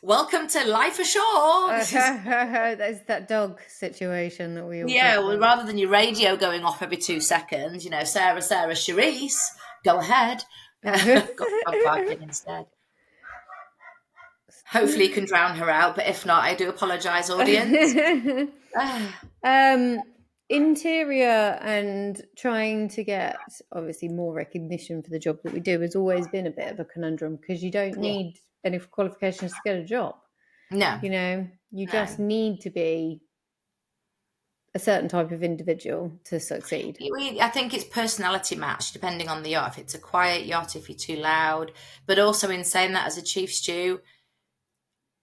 Speaker 2: Welcome to life ashore.
Speaker 1: There's that dog situation that we all.
Speaker 2: Yeah, well, rather than your radio going off every 2 seconds, Sarah, Cherise, go ahead. Got dog barking instead. Hopefully you can drown her out, but if not, I do apologise, audience.
Speaker 1: Interior and trying to get obviously more recognition for the job that we do has always been a bit of a conundrum, because you don't
Speaker 2: Yeah.
Speaker 1: need any qualifications to get a job.
Speaker 2: No.
Speaker 1: You
Speaker 2: No.
Speaker 1: just need to be a certain type of individual to succeed.
Speaker 2: I think it's personality match depending on the yacht. If it's a quiet yacht, if you're too loud, but also in saying that, as a chief stew,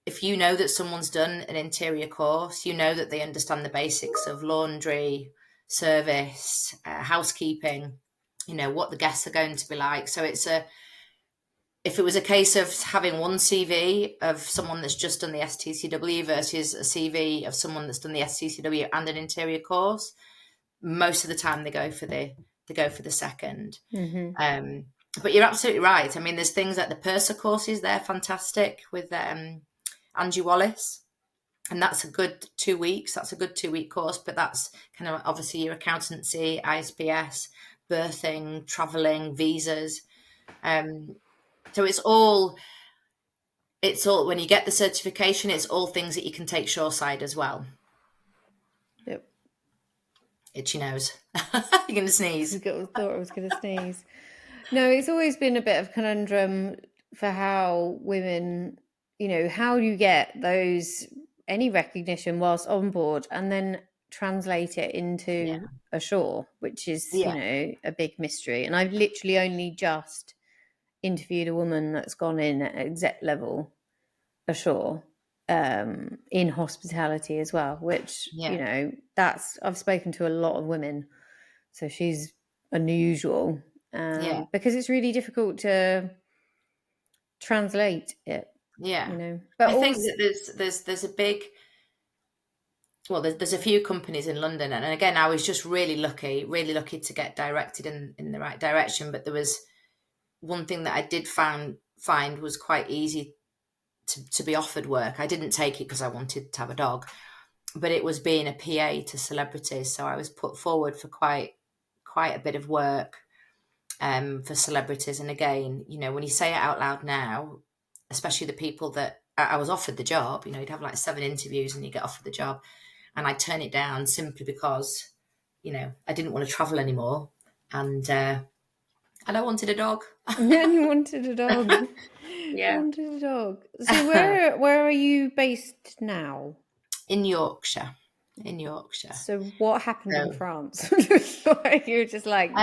Speaker 2: if you know that someone's done an interior course, you know that they understand the basics of laundry, service, housekeeping, what the guests are going to be like. So if it was a case of having one CV of someone that's just done the STCW versus a CV of someone that's done the STCW and an interior course, most of the time they go for the second.
Speaker 1: Mm-hmm.
Speaker 2: But you're absolutely right. I mean, there's things like the Purser courses, they're fantastic with Angie Wallace. And that's a good 2 weeks. That's a good 2 week course, but that's kind of obviously your accountancy, ISPS, birthing, traveling, visas. So it's all when you get the certification, it's all things that you can take shoreside as well.
Speaker 1: Yep.
Speaker 2: Itchy nose. You're going to sneeze.
Speaker 1: I thought I was going to sneeze. No, it's always been a bit of conundrum for how women, how you get any recognition whilst on board and then translate it into ashore, which is, a big mystery. And I've literally only just interviewed a woman that's gone in at exec level ashore, in hospitality as well, which, I've spoken to a lot of women. So she's unusual, because it's really difficult to translate it.
Speaker 2: Yeah.
Speaker 1: But
Speaker 2: I think that there's a big, there's a few companies in London, and again, I was just really lucky to get directed in the right direction. But there was one thing that I did find was quite easy to be offered work. I didn't take it because I wanted to have a dog, but it was being a PA to celebrities. So I was put forward for quite a bit of work for celebrities. And again, when you say it out loud now, especially the people that I was offered the job, you'd have like 7 interviews and you get offered the job, and I turn it down simply because, I didn't want to travel anymore, and I wanted a dog.
Speaker 1: You wanted a dog.
Speaker 2: Yeah.
Speaker 1: Wanted a dog. So where are you based now?
Speaker 2: In Yorkshire.
Speaker 1: So what happened in France? You're just like,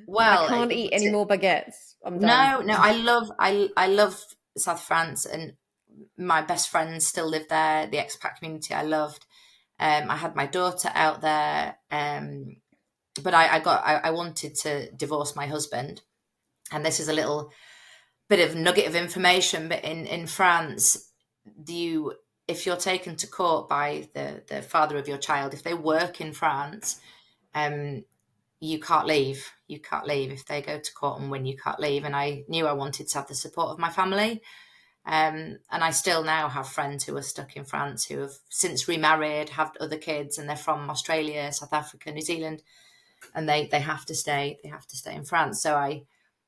Speaker 2: well,
Speaker 1: I can't eat any more baguettes. I'm
Speaker 2: done.
Speaker 1: No,
Speaker 2: I love South France, and my best friends still live there. The expat community I loved. I had my daughter out there, but I wanted to divorce my husband, and this is a little bit of nugget of information. But in France, if you're taken to court by the father of your child, if they work in France, you can't leave. You can't leave if they go to court and win. You can't leave. And I knew I wanted to have the support of my family. And I still now have friends who are stuck in France who have since remarried, have other kids, and they're from Australia, South Africa, New Zealand, and they have to stay. They have to stay in France. So
Speaker 1: What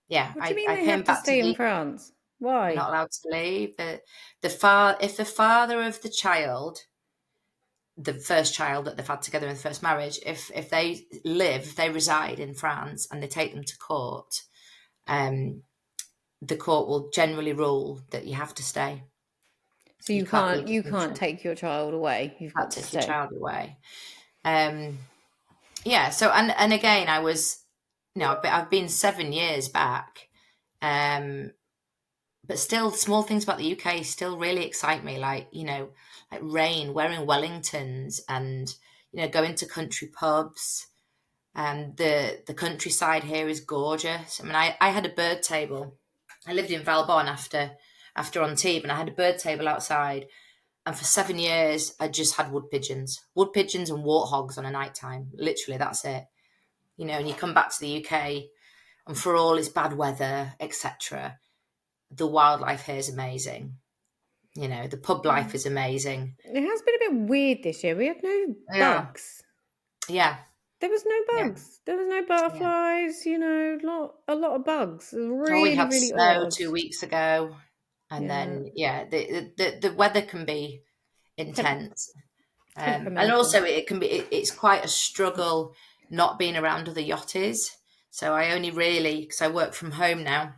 Speaker 1: do you mean they
Speaker 2: came
Speaker 1: have to
Speaker 2: back
Speaker 1: stay in France? Why?
Speaker 2: Not allowed to leave. If the father of the child, the first child that they've had together in the first marriage, if they reside in France and they take them to court, the court will generally rule that you have to stay.
Speaker 1: So you can't take your child away. You've got to stay.
Speaker 2: Take your child away. Yeah. So and again, I was, I've been 7 years back, but still, small things about the UK still really excite me. Like like rain, wearing Wellingtons, and going to country pubs. And the countryside here is gorgeous. I mean, I had a bird table. I lived in Valbonne after Antibes, and I had a bird table outside. And for 7 years, I just had wood pigeons and warthogs on a night time. Literally, that's it. And you come back to the UK, and for all its bad weather, etc., the wildlife here is amazing. The pub life is amazing.
Speaker 1: It has been a bit weird this year. We had no bugs.
Speaker 2: Yeah.
Speaker 1: There was no bugs. Yeah. There was no butterflies. A lot of bugs. Really,
Speaker 2: we had
Speaker 1: really
Speaker 2: snow
Speaker 1: odd.
Speaker 2: 2 weeks ago. And then the weather can be intense, and also it can be it's quite a struggle not being around other yachties. So I only really, because I work from home now,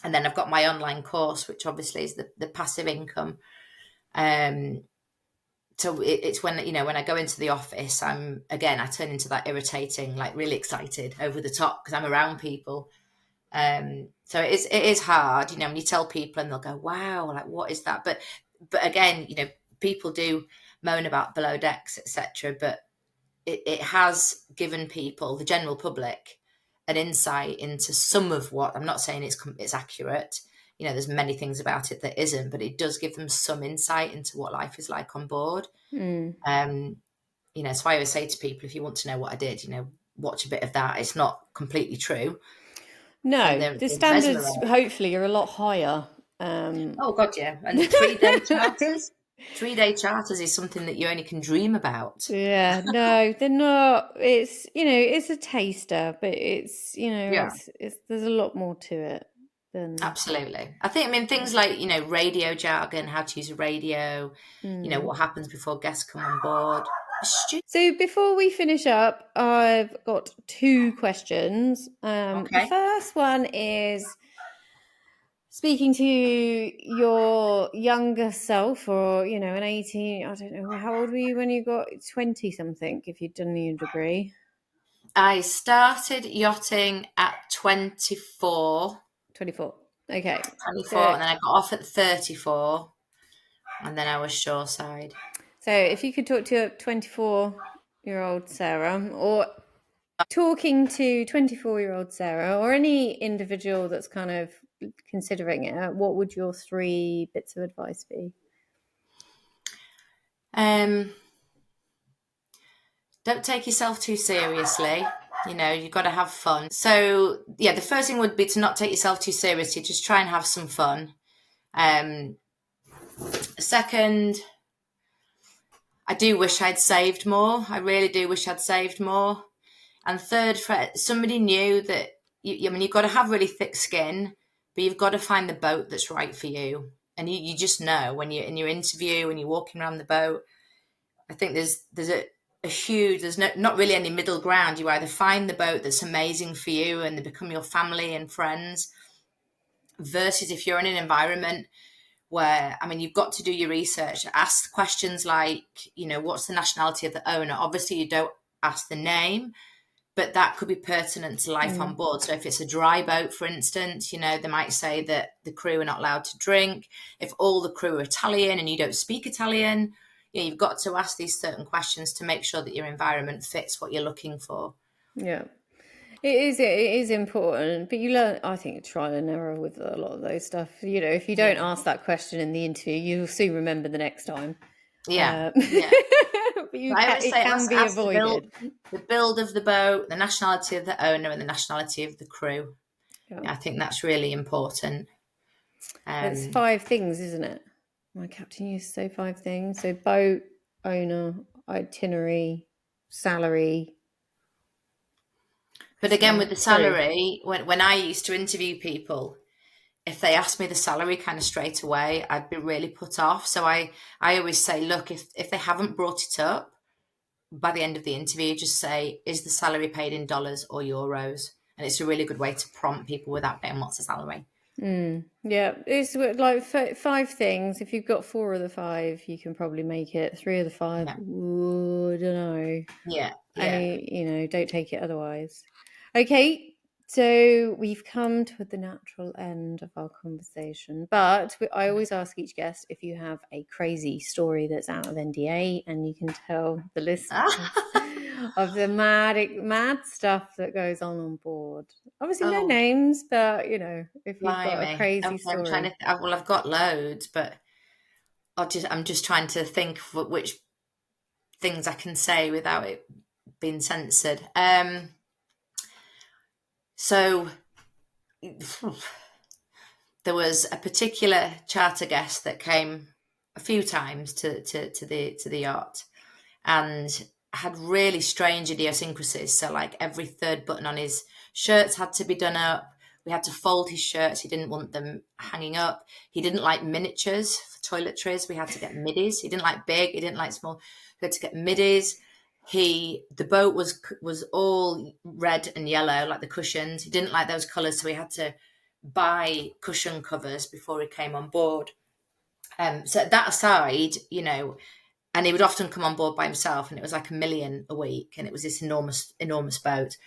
Speaker 2: and then I've got my online course, which obviously is the passive income. So it's when, you know, when I go into the office, I turn into that irritating, like really excited, over the top, because I'm around people. So it is hard, you know, when you tell people and they'll go, wow, like what is that? But again, you know, people do moan about below decks, etc. But it has given people, the general public, an insight into some of what, I'm not saying it's accurate. You know, there's many things about it that isn't, but it does give them some insight into what life is like on board. You know, so I always say to people, if you want to know what I did, you know, watch a bit of that. It's not completely true.
Speaker 1: No, the standards hopefully are a lot higher.
Speaker 2: Oh God, yeah. And 3-day charters. 3-day charters is something that you only can dream about.
Speaker 1: Yeah, no, they're not. It's, you know, it's a taster, but it's, you know, it's there's a lot more to it than.
Speaker 2: Absolutely. I mean, things like, you know, radio jargon, how to use a radio, you know, what happens before guests come on board.
Speaker 1: So before we finish up, I've got 2 questions. The first one is, speaking to your younger self, or, you know, an 18, I don't know, how old were you when you got 20 something, if you'd done your degree?
Speaker 2: I started yachting at 24.
Speaker 1: 24. Okay.
Speaker 2: 24, and then I got off at 34, and then I was shoreside.
Speaker 1: So if you could talk to a 24-year-old Sarah, or talking to 24-year-old Sarah, or any individual that's kind of considering it, what would your 3 bits of advice be?
Speaker 2: Don't take yourself too seriously. You know, you've got to have fun. So, yeah, the first thing would be to not take yourself too seriously. Just try and have some fun. Second, I do wish I'd saved more. I really do wish I'd saved more. And third, for somebody new, that I mean, you've got to have really thick skin, but you've got to find the boat that's right for you. And you just know when you're in your interview, when you're walking around the boat. I think there's a huge, there's not really any middle ground. You either find the boat that's amazing for you and they become your family and friends, versus if you're in an environment where, I mean, you've got to do your research, ask questions like, you know, what's the nationality of the owner? Obviously you don't ask the name, but that could be pertinent to life on board. So if it's a dry boat, for instance, you know, they might say that the crew are not allowed to drink. If all the crew are Italian and you don't speak Italian, you know, you've got to ask these certain questions to make sure that your environment fits what you're looking for.
Speaker 1: Yeah, it is important, but you learn, I think, trial and error with a lot of those stuff. You know, if you don't ask that question in the interview, you'll soon remember the next time.
Speaker 2: Yeah.
Speaker 1: But it can be avoided.
Speaker 2: The build of the boat, the nationality of the owner, and the nationality of the crew. Yeah. I think that's really important.
Speaker 1: It's 5 things, isn't it? My captain used to say 5 things. So boat, owner, itinerary, salary.
Speaker 2: But again, with the salary, when I used to interview people, if they asked me the salary kind of straight away, I'd be really put off. So I always say, look, if they haven't brought it up by the end of the interview, just say, is the salary paid in dollars or euros? And it's a really good way to prompt people without getting what's the salary.
Speaker 1: Yeah, it's like 5 things. If you've got 4 of the 5, you can probably make it. 3 of the 5, I don't know.
Speaker 2: Yeah.
Speaker 1: You know, don't take it otherwise. Okay, so we've come to the natural end of our conversation, but I always ask each guest if you have a crazy story that's out of NDA and you can tell the listeners of the mad stuff that goes on board. Obviously, no names, but, you know, if you've got a crazy story.
Speaker 2: I'm trying to, well, I've got loads, but I'm just trying to think of which things I can say without it being censored. So there was a particular charter guest that came a few times to the yacht and had really strange idiosyncrasies. So like every 3rd button on his shirts had to be done up. We had to fold his shirts. He didn't want them hanging up. He didn't like miniatures for toiletries. We had to get middies. He didn't like big. He didn't like small. We had to get middies. The boat was all red and yellow, like the cushions. He didn't like those colours, so we had to buy cushion covers before he came on board. So that aside, you know, and he would often come on board by himself, and it was like $1 million a week, and it was this enormous boat.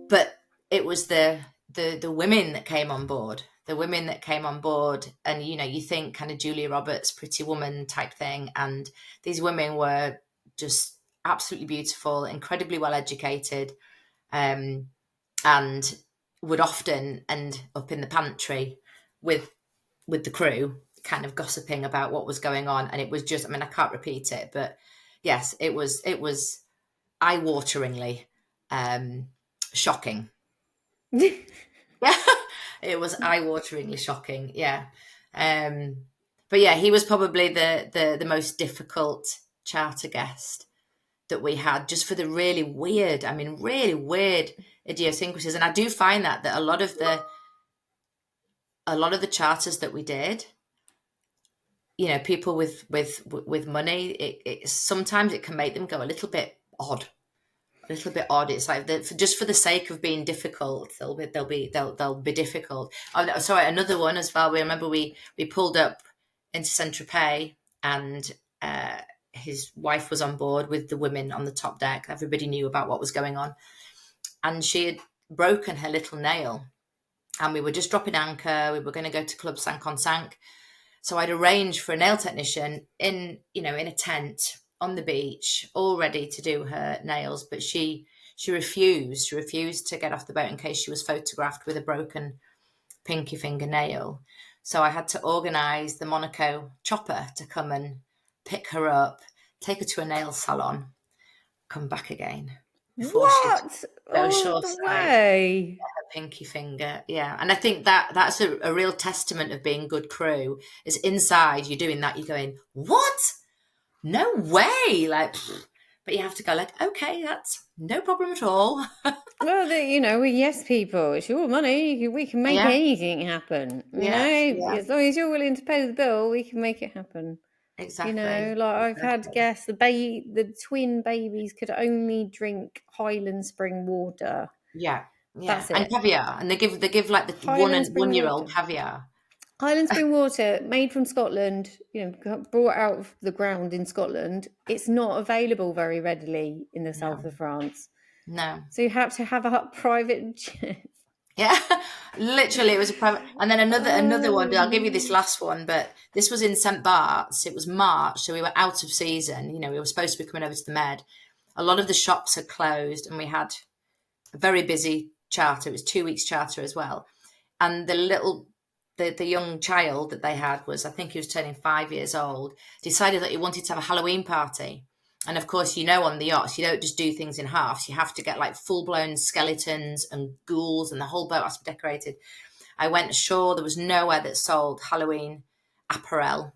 Speaker 2: But it was the women that came on board. The women that came on board, and you know, you think kind of Julia Roberts, Pretty Woman type thing, and these women were just absolutely beautiful, incredibly well educated, and would often end up in the pantry with the crew, kind of gossiping about what was going on. And it was just, I mean, I can't repeat it, but yes, it was eye-wateringly shocking. Yeah, it was eye-wateringly shocking. Yeah. But yeah, he was probably the most difficult charter guest that we had, just for the really weird idiosyncrasies. And I do find that a lot of the charters that we did, you know, people with money, it sometimes it can make them go a little bit odd. It's like just for the sake of being difficult, they'll be difficult. Oh, no, sorry, another one as well. We remember we pulled up into Saint-Tropez, and his wife was on board with the women on the top deck. Everybody knew about what was going on, and she had broken her little nail, and we were just dropping anchor. We were going to go to Club Sank-on-Sank, so I'd arranged for a nail technician in a tent on the beach, all ready to do her nails, but she refused. She refused to get off the boat in case she was photographed with a broken pinky finger nail. So I had to organise the Monaco chopper to come and pick her up, take her to a nail salon, come back again.
Speaker 1: What? All the way?
Speaker 2: Her pinky finger, yeah. And I think that's a real testament of being good crew. Is inside you're doing that, you're going, what? No way! Like, but you have to go like, okay, that's no problem at all.
Speaker 1: Well, we're yes people. It's your money. We can make anything happen. As long as you're willing to pay the bill, we can make it happen.
Speaker 2: Exactly.
Speaker 1: I've had guests. The twin babies could only drink Highland Spring water.
Speaker 2: Yeah.
Speaker 1: That's it.
Speaker 2: And caviar, and they give like the one-year-old caviar.
Speaker 1: Highland Spring water, made from Scotland, brought out of the ground in Scotland. It's not available very readily in the south of France.
Speaker 2: No.
Speaker 1: So you have to have a private jet.
Speaker 2: Yeah, literally, it was a private. And then another one. I'll give you this last one, but this was in St. Bart's. It was March, so we were out of season. We were supposed to be coming over to the Med. A lot of the shops had closed, and we had a very busy charter. It was 2 weeks charter as well. And the young child that they had was, I think he was turning 5 years old, decided that he wanted to have a Halloween party. And of course, on the yachts, you don't just do things in halves. You have to get like full-blown skeletons and ghouls, and the whole boat has to be decorated. I went ashore. There was nowhere that sold Halloween apparel,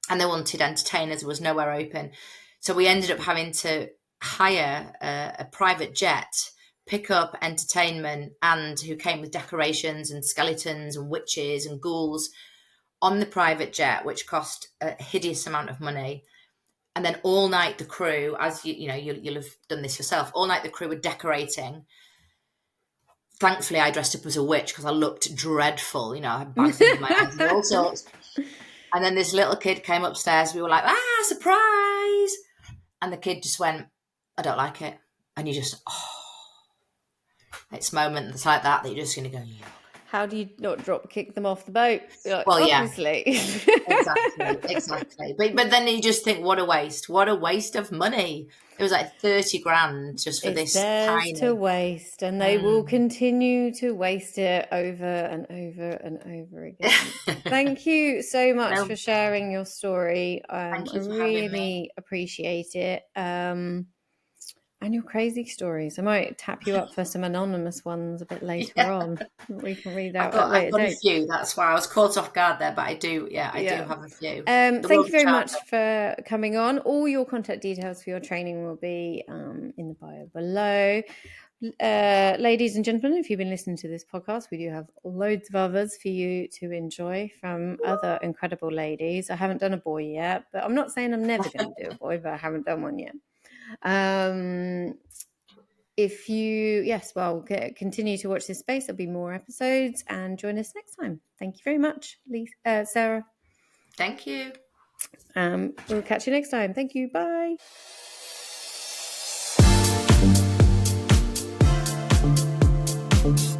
Speaker 2: and they wanted entertainers. There was nowhere open. So we ended up having to hire a private jet, pick up entertainment, and who came with decorations and skeletons and witches and ghouls on the private jet, which cost a hideous amount of money. And then all night the crew, as you'll have done this yourself, all night the crew were decorating. Thankfully, I dressed up as a witch because I looked dreadful. I had bags under my eyes and all sorts. And then this little kid came upstairs. We were like, surprise! And the kid just went, I don't like it. And you just, it's moments like that you're just going to go, yeah.
Speaker 1: How do you not drop kick them off the boat? Like,
Speaker 2: well,
Speaker 1: obviously.
Speaker 2: Yeah. Exactly. But then you just think, what a waste of money. It was like 30 grand just for this tiny
Speaker 1: to waste, and they will continue to waste it over and over and over again. Thank you so much for sharing your story.
Speaker 2: Thank you for
Speaker 1: really
Speaker 2: having me.
Speaker 1: Appreciate it. And your crazy stories. I might tap you up for some anonymous ones a bit later on. We can read out at a later date.
Speaker 2: I've got a few. That's why I was caught off guard there, but I do. Yeah, I do have a few.
Speaker 1: Thank you very much for coming on. All your contact details for your training will be in the bio below. ladies and gentlemen, if you've been listening to this podcast, we do have loads of others for you to enjoy from other incredible ladies. I haven't done a boy yet, but I'm not saying I'm never going to do a boy, but I haven't done one yet. If you, continue to watch this space. There'll be more episodes, and join us next time. Thank you very much, Sarah.
Speaker 2: Thank you.
Speaker 1: We'll catch you next time. Thank you. Bye. Thank you.